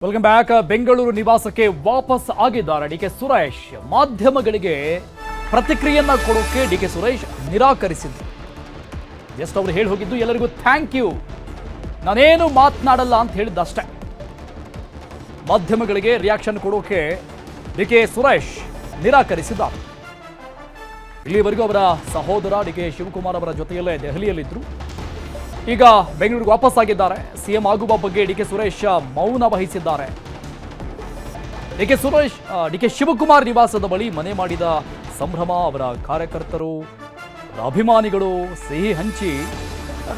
Welcome back. Bengaluru ನಿವಾಸಕ್ಕೆ ವಾಪಸ್ ಆಗಿದ್ದಾರೆ ಡಿಕೆ ಸುರೇಶ್. ಮಾಧ್ಯಮಗಳಿಗೆ ಪ್ರತಿಕ್ರಿಯೆಯನ್ನ ಕೊಡೋಕೆ ಡಿಕೆ ಸುರೇಶ್ ನಿರಾಕರಿಸಿದ್ರು. ಜಸ್ಟ್ ಅವರು ಹೇಳಿ ಹೋಗಿದ್ದು ಎಲ್ಲರಿಗೂ ಥ್ಯಾಂಕ್ ಯು, ನಾನೇನು ಮಾತನಾಡಲ್ಲ ಅಂತ ಹೇಳಿದ್ದಷ್ಟೇ. ಮಾಧ್ಯಮಗಳಿಗೆ ರಿಯಾಕ್ಷನ್ ಕೊಡೋಕೆ ಡಿಕೆ ಸುರೇಶ್ ನಿರಾಕರಿಸಿದ್ದಾರೆ. ಇಲ್ಲಿವರೆಗೂ ಅವರ ಸಹೋದರ ಡಿಕೆ ಶಿವಕುಮಾರ್ ಅವರ ಜೊತೆಯಲ್ಲೇ ದೆಹಲಿಯಲ್ಲಿದ್ದರು. ಈಗ ಬೆಂಗಳೂರಿಗೆ ವಾಪಸ್ ಆಗಿದ್ದಾರೆ. ಸಿಎಂ ಆಗುವ ಬಗ್ಗೆ ಡಿಕೆ ಸುರೇಶ್ ಮೌನ ವಹಿಸಿದ್ದಾರೆ. ಡಿಕೆ ಶಿವಕುಮಾರ್ ನಿವಾಸದ ಬಳಿ ಮನೆ ಮಾಡಿದ ಸಂಭ್ರಮ. ಅವರ ಕಾರ್ಯಕರ್ತರು, ಅವರ ಅಭಿಮಾನಿಗಳು ಸಿಹಿ ಹಂಚಿ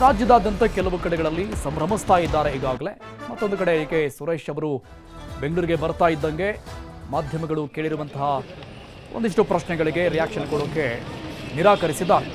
ರಾಜ್ಯದಾದ್ಯಂತ ಕೆಲವು ಕಡೆಗಳಲ್ಲಿ ಸಂಭ್ರಮಿಸ್ತಾ ಇದ್ದಾರೆ ಈಗಾಗಲೇ. ಮತ್ತೊಂದು ಕಡೆ ಡಿಕೆ ಸುರೇಶ್ ಅವರು ಬೆಂಗಳೂರಿಗೆ ಬರ್ತಾ ಇದ್ದಂಗೆ ಮಾಧ್ಯಮಗಳು ಕೇಳಿರುವಂತಹ ಒಂದಿಷ್ಟು ಪ್ರಶ್ನೆಗಳಿಗೆ ರಿಯಾಕ್ಷನ್ ಕೊಡೋಕೆ ನಿರಾಕರಿಸಿದ್ದಾರೆ.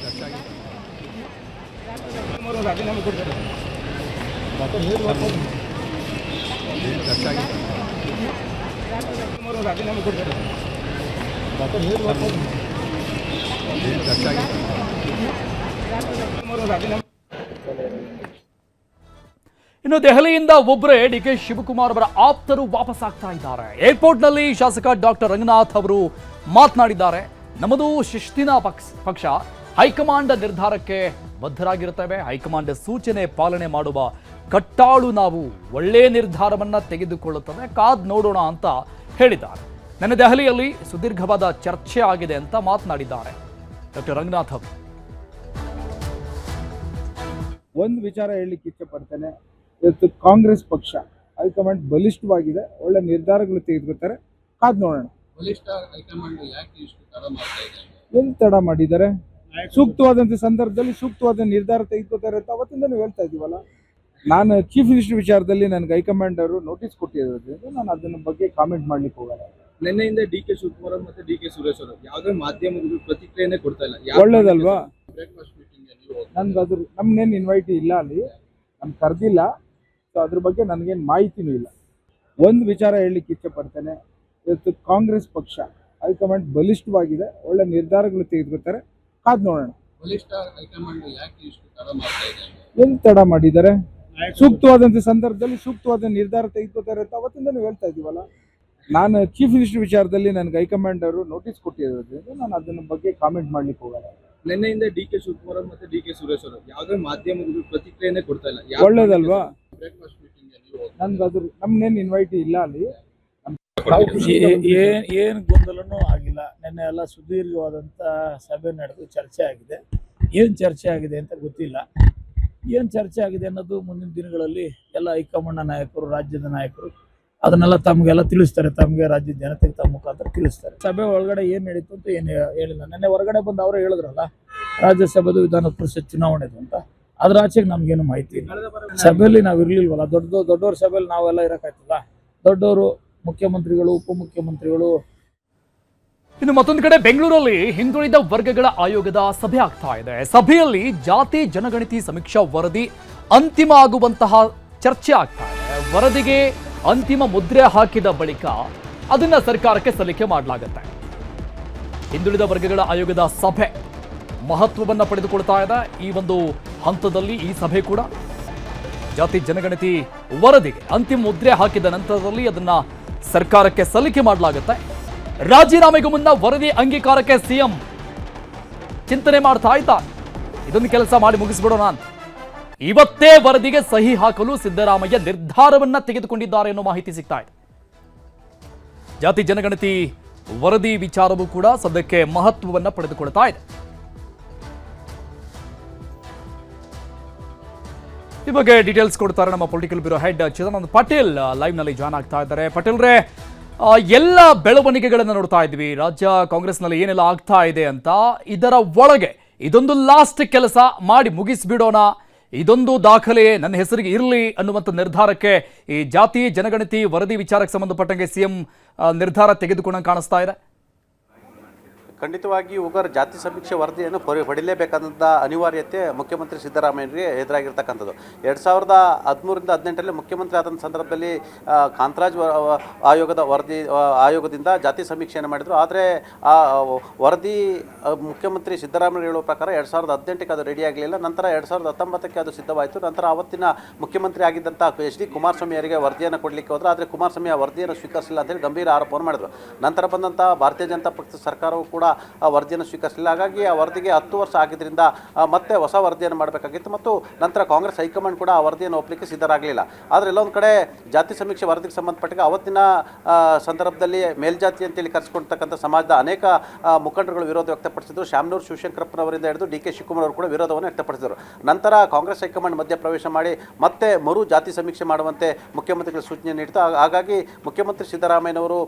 ಇನ್ನು ದೆಹಲಿಯಿಂದ ಒಬ್ಬರೇ ಡಿಕೆ ಶಿವಕುಮಾರ್ ಅವರ ಆಪ್ತರು ವಾಪಸ್ ಆಗ್ತಾ ಇದ್ದಾರೆ. ಏರ್ಪೋರ್ಟ್ನಲ್ಲಿ ಶಾಸಕ ಡಾಕ್ಟರ್ ರಂಗನಾಥ್ ಅವರು ಮಾತನಾಡಿದ್ದಾರೆ. ನಮ್ಮದು ಶಿಸ್ತಿನ ಪಕ್ಷ, ಹೈಕಮಾಂಡ್ ನಿರ್ಧಾರಕ್ಕೆ ಬದ್ಧರಾಗಿರುತ್ತೇವೆ. ಹೈಕಮಾಂಡ್ ಸೂಚನೆ ಪಾಲನೆ ಮಾಡುವ ಕಟ್ಟಾಳು ನಾವು. ಒಳ್ಳೆಯ ನಿರ್ಧಾರವನ್ನ ತೆಗೆದುಕೊಳ್ಳುತ್ತದೆ, ಕಾದ್ ನೋಡೋಣ ಅಂತ ಹೇಳಿದ್ದಾರೆ. ನನ್ನ ದೆಹಲಿಯಲ್ಲಿ ಸುದೀರ್ಘವಾದ ಚರ್ಚೆ ಆಗಿದೆ ಅಂತ ಮಾತನಾಡಿದ್ದಾರೆ ಡಾಕ್ಟರ್ ರಂಗನಾಥ್ ಅವರು. ಒಂದು ವಿಚಾರ ಹೇಳಲಿಕ್ಕೆ ಇಷ್ಟಪಡ್ತೇನೆ. ಇವತ್ತು ಕಾಂಗ್ರೆಸ್ ಪಕ್ಷ ಹೈಕಮಾಂಡ್ ಬಲಿಷ್ಠವಾಗಿದೆ, ಒಳ್ಳೆ ನಿರ್ಧಾರಗಳು ತೆಗೆದುಕೊಳ್ತಾರೆ, ಕಾದ್ ನೋಡೋಣ. ಎಲ್ಲಿ ತಡ ಮಾಡಿದ್ದಾರೆ? ಸೂಕ್ತವಾದಂಥ ಸಂದರ್ಭದಲ್ಲಿ ಸೂಕ್ತವಾದ ನಿರ್ಧಾರ ತೆಗೆದುಕೊಳ್ತಾರೆ ಅಂತ ಅವತ್ತಿಂದನೂ ಹೇಳ್ತಾ ಇದೀವಲ್ಲ. ನಾನು ಚೀಫ್ ಮಿನಿಸ್ಟರ್ ವಿಚಾರದಲ್ಲಿ ನನಗೆ ಹೈಕಮಾಂಡ್ ಅವರು ನೋಟಿಸ್ ಕೊಟ್ಟಿರೋದ್ರಿಂದ ನಾನು ಅದನ್ನ ಬಗ್ಗೆ ಕಾಮೆಂಟ್ ಮಾಡ್ಲಿಕ್ಕೆ ಹೋಗಲ್ಲ. ನಿನ್ನೆಯಿಂದ ಡಿಕೆ ಶಿವಕುಮಾರ್ ಮತ್ತೆ ಡಿಕೆ ಸುರೇಶ್ ಅವರು ಯಾವುದೇ ಮಾಧ್ಯಮಗಳು ಪ್ರತಿಕ್ರಿಯೆನೇ ಕೊಡ್ತಾ ಇಲ್ಲ. ಒಳ್ಳೇದಲ್ವಾ? ನನ್ಗೆ ಅದ್ರ ನಮ್ನೇನು ಇನ್ವೈಟ್ ಇಲ್ಲ, ಅಲ್ಲಿ ನಮ್ಗೆ ಕರೆದಿಲ್ಲ. ಸೊ ಅದ್ರ ಬಗ್ಗೆ ನನಗೇನು ಮಾಹಿತಿನೂ ಇಲ್ಲ. ಒಂದು ವಿಚಾರ ಹೇಳಲಿಕ್ಕೆ ಇಷ್ಟಪಡ್ತೇನೆ. ಇವತ್ತು ಕಾಂಗ್ರೆಸ್ ಪಕ್ಷ ಹೈಕಮಾಂಡ್ ಬಲಿಷ್ಠವಾಗಿದೆ, ಒಳ್ಳೆ ನಿರ್ಧಾರಗಳು ತೆಗೆದುಕೊಳ್ತಾರೆ, ಕಾದ್ ನೋಡೋಣ. ಎಲ್ಲಿ ತಡ ಮಾಡಿದ್ದಾರೆ? ಸೂಕ್ತವಾದಂಥ ಸಂದರ್ಭದಲ್ಲಿ ಸೂಕ್ತವಾದ ನಿರ್ಧಾರ ತೆಗೆದುಕೊಳ್ತಾರೆ ಅಂತ ಅವತ್ತಿಂದನೂ ಹೇಳ್ತಾ ಇದೀವಲ್ಲ. ನಾನು ಚೀಫ್ ಮಿನಿಸ್ಟರ್ ವಿಚಾರದಲ್ಲಿ ನನಗೆ ಹೈಕಮಾಂಡ್ ಅವರು ನೋಟಿಸ್ ಕೊಟ್ಟಿರೋದ್ರಿಂದ ನಾನು ಅದನ್ನ ಬಗ್ಗೆ ಕಾಮೆಂಟ್ ಮಾಡ್ಲಿಕ್ಕೆ ಹೋಗಲ್ಲ. ನಿನ್ನೆಯಿಂದ ಡಿಕೆ ಶಿವಕುಮಾರ್ ಮತ್ತೆ ಡಿಕೆ ಸುರೇಶ್ ಅವರು ಯಾವುದೇ ಮಾಧ್ಯಮಗಳು ಪ್ರತಿಕ್ರಿಯೆನೇ ಕೊಡ್ತಾ ಇಲ್ಲ. ಒಳ್ಳೇದಲ್ವಾ? ನನ್ಗೆ ಅದ್ರ ನಮ್ನೇನು ಇನ್ವೈಟ್ ಇಲ್ಲ, ಅಲ್ಲಿ ಏನು ಗೊಂದಲನೂ ಆಗಿಲ್ಲ. ನಿನ್ನೆ ಎಲ್ಲ ಸುದೀರ್ಘವಾದಂಥ ಸಭೆ ನಡೆದು ಚರ್ಚೆ ಆಗಿದೆ. ಏನು ಚರ್ಚೆ ಆಗಿದೆ ಅಂತ ಗೊತ್ತಿಲ್ಲ. ಏನು ಚರ್ಚೆ ಆಗಿದೆ ಅನ್ನೋದು ಮುಂದಿನ ದಿನಗಳಲ್ಲಿ ಎಲ್ಲ ಹೈಕಮಾಂಡ್ ನಾಯಕರು, ರಾಜ್ಯದ ನಾಯಕರು ಅದನ್ನೆಲ್ಲ ತಮಗೆಲ್ಲ ತಿಳಿಸ್ತಾರೆ. ತಮಗೆ ರಾಜ್ಯದ ಜನತೆಗೆ ತಮ್ಮ ಮುಖಾಂತರ ತಿಳಿಸ್ತಾರೆ. ಸಭೆ ಒಳಗಡೆ ಏನು ನಡೀತು ಅಂತ ಏನು ಹೇಳಿಲ್ಲ. ನಿನ್ನೆ ಹೊರಗಡೆ ಬಂದು ಅವರೇ ಹೇಳಿದ್ರಲ್ಲ ರಾಜ್ಯಸಭೆದು ವಿಧಾನ ಪರಿಷತ್ ಚುನಾವಣೆದು ಅಂತ. ಅದ್ರ ಆಚೆಗೆ ನಮ್ಗೇನು ಮಾಹಿತಿ ಇಲ್ಲ. ಸಭೆಯಲ್ಲಿ ನಾವು ಇರ್ಲಿಲ್ವಲ್ಲ. ದೊಡ್ಡವ್ರ ಸಭೆಯಲ್ಲಿ ನಾವೆಲ್ಲ ಇರೋಕ್ಕಾಯ್ತಲ್ಲ. ದೊಡ್ಡವರು, ಮುಖ್ಯಮಂತ್ರಿಗಳು, ಉಪಮುಖ್ಯಮಂತ್ರಿಗಳು. ಇನ್ನು ಮತ್ತೊಂದು ಕಡೆ ಬೆಂಗಳೂರಲ್ಲಿ ಹಿಂದುಳಿದ ವರ್ಗಗಳ ಆಯೋಗದ ಸಭೆ ಆಗ್ತಾ ಇದೆ. ಸಭೆಯಲ್ಲಿ ಜಾತಿ ಜನಗಣತಿ ಸಮೀಕ್ಷಾ ವರದಿ ಅಂತಿಮ ಆಗುವಂತಹ ಚರ್ಚೆ ಆಗ್ತಾ ಇದೆ. ವರದಿಗೆ ಅಂತಿಮ ಮುದ್ರೆ ಹಾಕಿದ ಬಳಿಕ ಅದನ್ನ ಸರ್ಕಾರಕ್ಕೆ ಸಲ್ಲಿಕೆ ಮಾಡಲಾಗುತ್ತೆ. ಹಿಂದುಳಿದ ವರ್ಗಗಳ ಆಯೋಗದ ಸಭೆ ಮಹತ್ವವನ್ನು ಪಡೆದುಕೊಳ್ತಾ ಇದೆ. ಈ ಒಂದು ಹಂತದಲ್ಲಿ ಈ ಸಭೆ ಕೂಡ ಜಾತಿ ಜನಗಣತಿ ವರದಿಗೆ ಅಂತಿಮ ಮುದ್ರೆ ಹಾಕಿದ ನಂತರದಲ್ಲಿ ಅದನ್ನ ಸರ್ಕಾರಕ್ಕೆ ಸಲ್ಲಿಕೆ ಮಾಡಲಾಗುತ್ತೆ. ರಾಜೀನಾಮೆಗೂ ಮುನ್ನ ವರದಿ ಅಂಗೀಕಾರಕ್ಕೆ ಸಿಎಂ ಚಿಂತನೆ ಮಾಡ್ತಾ ಇದ್ದಾರೆ. ಇದೊಂದು ಕೆಲಸ ಮಾಡಿ ಮುಗಿಸ್ಬಿಡೋಣ ಅಂತ ಇವತ್ತೇ ವರದಿಗೆ ಸಹಿ ಹಾಕಲು ಸಿದ್ದರಾಮಯ್ಯ ನಿರ್ಧಾರವನ್ನ ತೆಗೆದುಕೊಂಡಿದ್ದಾರೆ ಅನ್ನೋ ಮಾಹಿತಿ ಸಿಗ್ತಾ ಇದೆ. ಜಾತಿ ಜನಗಣತಿ ವರದಿ ವಿಚಾರವೂ ಕೂಡ ಸದ್ಯಕ್ಕೆ ಮಹತ್ವವನ್ನ ಪಡೆದುಕೊಳ್ತಾ ಇದೆ. ಈ ಬಗ್ಗೆ ಡೀಟೇಲ್ಸ್ ಕೊಡ್ತಾರೆ ನಮ್ಮ political bureau head Chidananda Patil live ನಲ್ಲಿ ಜಾಯ್ನ್ ಆಗ್ತಾ ಇದ್ದಾರೆ. ಪಾಟೀಲ್ರೇ, ಎಲ್ಲ ಬೆಳವಣಿಗೆಗಳನ್ನು ನೋಡ್ತಾ ಇದ್ವಿ ರಾಜ್ಯ ಕಾಂಗ್ರೆಸ್ನಲ್ಲಿ ಏನೆಲ್ಲ ಆಗ್ತಾ ಇದೆ ಅಂತ. ಇದರ ಒಳಗೆ ಇದೊಂದು ಲಾಸ್ಟ್ ಕೆಲಸ ಮಾಡಿ ಮುಗಿಸ್ಬಿಡೋಣ, ಇದೊಂದು ದಾಖಲೆ ನನ್ನ ಹೆಸರಿಗೆ ಇರಲಿ ಅನ್ನುವಂಥ ನಿರ್ಧಾರಕ್ಕೆ ಈ ಜಾತಿ ಜನಗಣತಿ ವರದಿ ವಿಚಾರಕ್ಕೆ ಸಂಬಂಧಪಟ್ಟಂಗೆ ಸಿಎಂ ನಿರ್ಧಾರ ತೆಗೆದುಕೊಂಡಂಗೆ ಕಾಣಿಸ್ತಾ ಇದೆ. ಖಂಡಿತವಾಗಿ ಉಗರ್ ಜಾತಿ ಸಮೀಕ್ಷೆ ವರದಿಯನ್ನು ಪಡಿಲೇಬೇಕಾದಂಥ ಅನಿವಾರ್ಯತೆ ಮುಖ್ಯಮಂತ್ರಿ ಸಿದ್ದರಾಮಯ್ಯರಿಗೆ ಎದುರಾಗಿರ್ತಕ್ಕಂಥದ್ದು. 2013ರಿಂದ 18ರಲ್ಲಿ ಮುಖ್ಯಮಂತ್ರಿ ಆದಂಥ ಸಂದರ್ಭದಲ್ಲಿ ಕಾಂತರಾಜ್ ಆಯೋಗದಿಂದ ಜಾತಿ ಸಮೀಕ್ಷೆಯನ್ನು ಮಾಡಿದರು. ಆದರೆ ಆ ವರದಿ ಮುಖ್ಯಮಂತ್ರಿ ಸಿದ್ದರಾಮಯ್ಯ ಹೇಳುವ ಪ್ರಕಾರ 2018ಕ್ಕೆ ಅದು ರೆಡಿ ಆಗಲಿಲ್ಲ. ನಂತರ 2019ಕ್ಕೆ ಅದು ಸಿದ್ಧವಾಯಿತು. ನಂತರ ಆವತ್ತಿನ ಮುಖ್ಯಮಂತ್ರಿ ಆಗಿದ್ದಂಥ HD ಕುಮಾರಸ್ವಾಮಿ ಅವರಿಗೆ ವರದಿಯನ್ನು ಕೊಡಲಿಕ್ಕೆ ಹೋದರು. ಆದರೆ ಕುಮಾರಸ್ವಾಮಿ ಆ ವರದಿಯನ್ನು ಸ್ವೀಕರಿಸಿಲ್ಲ ಅಂತೇಳಿ ಗಂಭೀರ ಆರೋಪವನ್ನು ಮಾಡಿದರು. ನಂತರ ಬಂದಂಥ ಭಾರತೀಯ ಜನತಾ ಪಕ್ಷದ ಸರ್ಕಾರವು ಕೂಡ ಆ ವರದಿಯನ್ನು ಸ್ವೀಕರಿಸಲಿಲ್ಲ. ಹಾಗಾಗಿ ಆ ವರದಿಗೆ 10 ವರ್ಷ ಆಗಿದ್ದರಿಂದ ಮತ್ತೆ ಹೊಸ ವರದಿಯನ್ನು ಮಾಡಬೇಕಾಗಿತ್ತು ಮತ್ತು ನಂತರ ಕಾಂಗ್ರೆಸ್ ಹೈಕಮಾಂಡ್ ಕೂಡ ಆ ವರದಿಯನ್ನು ಒಪ್ಪಲಿಕ್ಕೆ ಸಿದ್ಧರಾಗಲಿಲ್ಲ. ಆದರೆ ಎಲ್ಲೊಂದು ಕಡೆ ಜಾತಿ ಸಮೀಕ್ಷೆ ವರದಿಗೆ ಸಂಬಂಧಪಟ್ಟ ಅವತ್ತಿನ ಸಂದರ್ಭದಲ್ಲಿ ಮೇಲ್ಜಾತಿ ಅಂತೇಳಿ ಕರೆಸಿಕೊಳ್ತಕ್ಕಂಥ ಸಮಾಜದ ಅನೇಕ ಮುಖಂಡರುಗಳು ವಿರೋಧ ವ್ಯಕ್ತಪಡಿಸಿದರು. ಶಾಮನೂರು ಶಿವಶಂಕರಪ್ಪನವರಿಂದ ಹಿಡಿದು DK ಶಿವಕುಮಾರ್ ಅವರು ಕೂಡ ವಿರೋಧವನ್ನು ವ್ಯಕ್ತಪಡಿಸಿದರು. ನಂತರ ಕಾಂಗ್ರೆಸ್ ಹೈಕಮಾಂಡ್ ಮಧ್ಯಪ್ರವೇಶ ಮಾಡಿ ಮತ್ತೆ ಮರು ಜಾತಿ ಸಮೀಕ್ಷೆ ಮಾಡುವಂತೆ ಮುಖ್ಯಮಂತ್ರಿಗಳು ಸೂಚನೆ ನೀಡಿತು. ಹಾಗಾಗಿ ಮುಖ್ಯಮಂತ್ರಿ ಸಿದ್ದರಾಮಯ್ಯನವರು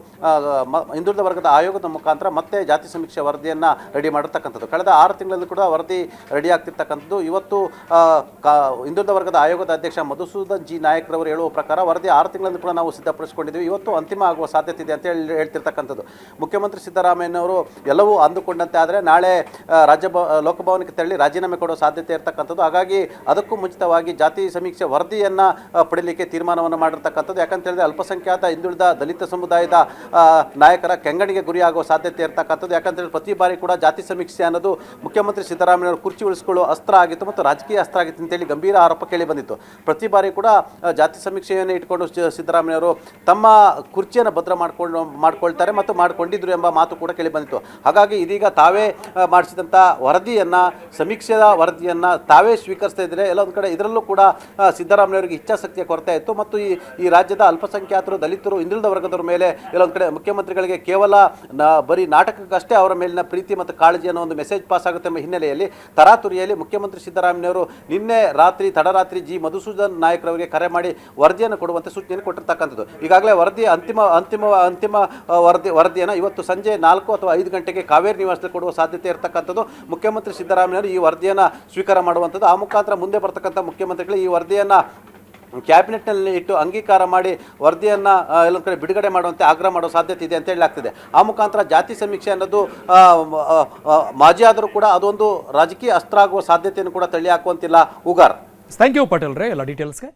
ಹಿಂದುಳಿದ ವರ್ಗದ ಆಯೋಗದ ಮುಖಾಂತರ ಮತ್ತೆ ಜಾತಿ ಸಮೀಕ್ಷೆ ವರದಿಯನ್ನು ರೆಡಿ ಮಾಡಿರ್ತಕ್ಕಂಥದ್ದು. ಕಳೆದ 6 ತಿಂಗಳಲ್ಲಿ ಕೂಡ ವರದಿ ರೆಡಿ ಆಗ್ತಿರ್ತಕ್ಕಂಥದ್ದು. ಇವತ್ತು ಹಿಂದುಳಿದ ವರ್ಗದ ಆಯೋಗದ ಅಧ್ಯಕ್ಷ ಮಧುಸೂದನ್ ಜಿ ನಾಯಕ್ರವರು ಹೇಳುವ ಪ್ರಕಾರ ವರದಿ 6 ತಿಂಗಳಲ್ಲಿ ಕೂಡ ನಾವು ಸಿದ್ಧಪಡಿಸಿಕೊಂಡಿದ್ದೀವಿ, ಇವತ್ತು ಅಂತಿಮ ಆಗುವ ಸಾಧ್ಯತೆ ಇದೆ ಅಂತ ಹೇಳ್ತಿರ್ತಕ್ಕಂಥದ್ದು. ಮುಖ್ಯಮಂತ್ರಿ ಸಿದ್ದರಾಮಯ್ಯನವರು ಎಲ್ಲವೂ ಅಂದುಕೊಂಡಂತೆ ಆದರೆ ನಾಳೆ ಲೋಕಭವನಕ್ಕೆ ತೆರಳಿ ರಾಜೀನಾಮೆ ಕೊಡುವ ಸಾಧ್ಯತೆ ಇರತಕ್ಕಂಥದ್ದು. ಹಾಗಾಗಿ ಅದಕ್ಕೂ ಮುಂಚಿತವಾಗಿ ಜಾತಿ ಸಮೀಕ್ಷೆ ವರದಿಯನ್ನು ಪಡೀಲಿಕ್ಕೆ ತೀರ್ಮಾನವನ್ನು ಮಾಡಿರ್ತಕ್ಕಂಥದ್ದು. ಯಾಕಂತ ಹೇಳಿದ್ರೆ ಅಲ್ಪಸಂಖ್ಯಾತ ಹಿಂದುಳಿದ ದಲಿತ ಸಮುದಾಯದ ನಾಯಕರ ಕೆಂಗಣಿಗೆ ಗುರಿಯಾಗುವ ಸಾಧ್ಯತೆ ಇರತಕ್ಕಂಥದ್ದು. ಯಾಕಂತೇಳಿ ಪ್ರತಿ ಬಾರಿ ಕೂಡ ಜಾತಿ ಸಮೀಕ್ಷೆ ಅನ್ನೋದು ಮುಖ್ಯಮಂತ್ರಿ ಸಿದ್ದರಾಮಯ್ಯವರು ಕುರ್ಚಿ ಉಳಿಸಿಕೊಳ್ಳುವ ಅಸ್ತ್ರ ಆಗಿತ್ತು ಮತ್ತು ರಾಜಕೀಯ ಅಸ್ತ್ರ ಆಗಿತ್ತು ಅಂತೇಳಿ ಗಂಭೀರ ಆರೋಪ ಕೇಳಿ ಬಂದಿತ್ತು. ಪ್ರತಿ ಬಾರಿ ಕೂಡ ಜಾತಿ ಸಮೀಕ್ಷೆಯನ್ನು ಇಟ್ಕೊಂಡು ಸಿದ್ದರಾಮಯ್ಯವರು ತಮ್ಮ ಕುರ್ಚಿಯನ್ನು ಭದ್ರ ಮಾಡ್ಕೊಳ್ತಾರೆ ಮತ್ತು ಮಾಡಿಕೊಂಡಿದ್ರು ಎಂಬ ಮಾತು ಕೂಡ ಕೇಳಿ ಬಂದಿತ್ತು. ಹಾಗಾಗಿ ಇದೀಗ ತಾವೇ ಮಾಡಿಸಿದಂಥ ವರದಿಯನ್ನು, ಸಮೀಕ್ಷೆಯ ವರದಿಯನ್ನು ತಾವೇ ಸ್ವೀಕರಿಸ್ತಾ ಇದ್ದರೆ ಎಲ್ಲೊಂದು ಕಡೆ ಇದರಲ್ಲೂ ಕೂಡ ಸಿದ್ದರಾಮಯ್ಯವರಿಗೆ ಇಚ್ಛಾಶಕ್ತಿಯ ಕೊರತೆ ಆಯಿತು ಮತ್ತು ಈ ರಾಜ್ಯದ ಅಲ್ಪಸಂಖ್ಯಾತರು, ದಲಿತರು, ಹಿಂದುಳಿದ ವರ್ಗದವರ ಮೇಲೆ ಎಲ್ಲೊಂದು ಕಡೆ ಮುಖ್ಯಮಂತ್ರಿಗಳಿಗೆ ಕೇವಲ ಬರೀ ನಾಟಕಕ್ಕಷ್ಟೇ ಅವರ ಮೇಲಿನ ಪ್ರೀತಿ ಮತ್ತು ಕಾಳಜಿ ಅನ್ನೋ ಒಂದು ಮೆಸೇಜ್ ಪಾಸ್ ಆಗುತ್ತೆ ಎಂಬ ಹಿನ್ನೆಲೆಯಲ್ಲಿ ತರಾತುರಿಯಲ್ಲಿ ಮುಖ್ಯಮಂತ್ರಿ ಸಿದ್ದರಾಮಯ್ಯವರು ನಿನ್ನೆ ತಡರಾತ್ರಿ ಜಿ ಮಧುಸೂದನ್ ನಾಯಕ್ರವರಿಗೆ ಕರೆ ಮಾಡಿ ವರದಿಯನ್ನು ಕೊಡುವಂತೆ ಸೂಚನೆಯನ್ನು ಕೊಟ್ಟಿರ್ತಕ್ಕಂಥದ್ದು. ಈಗಾಗಲೇ ವರದಿ ಅಂತಿಮ ವರದಿಯನ್ನು ಇವತ್ತು ಸಂಜೆ 4 ಅಥವಾ 5 ಗಂಟೆಗೆ ಕಾವೇರಿ ನಿವಾಸದಲ್ಲಿ ಕೊಡುವ ಸಾಧ್ಯತೆ ಇರತಕ್ಕಂಥದ್ದು. ಮುಖ್ಯಮಂತ್ರಿ ಸಿದ್ದರಾಮಯ್ಯವರು ಈ ವರದಿಯನ್ನು ಸ್ವೀಕಾರ ಮಾಡುವಂಥದ್ದು. ಆ ಮುಖಾಂತರ ಮುಂದೆ ಬರ್ತಕ್ಕಂಥ ಮುಖ್ಯಮಂತ್ರಿಗಳು ಈ ವರದಿಯನ್ನು ಕ್ಯಾಬಿನೆಟ್ನಲ್ಲಿ ಇಟ್ಟು ಅಂಗೀಕಾರ ಮಾಡಿ ವರದಿಯನ್ನು ಎಲ್ಲೊಂದು ಕಡೆ ಬಿಡುಗಡೆ ಮಾಡುವಂತೆ ಆಗ್ರಹ ಮಾಡೋ ಸಾಧ್ಯತೆ ಇದೆ ಅಂತ ಹೇಳಲಾಗ್ತಿದೆ. ಆ ಮುಖಾಂತರ ಜಾತಿ ಸಮೀಕ್ಷೆ ಅನ್ನೋದು ಮಾಜಿ ಆದರೂ ಕೂಡ ಅದೊಂದು ರಾಜಕೀಯ ಅಸ್ತ್ರ ಆಗುವ ಸಾಧ್ಯತೆಯನ್ನು ಕೂಡ ತಳ್ಳಿ ಹಾಕುವಂತಿಲ್ಲ ಉಗಾರ್. ಥ್ಯಾಂಕ್ ಯು ಪಟೇಲ್ ರೇ ಎಲ್ಲ ಡೀಟೇಲ್ಸ್ಗೆ.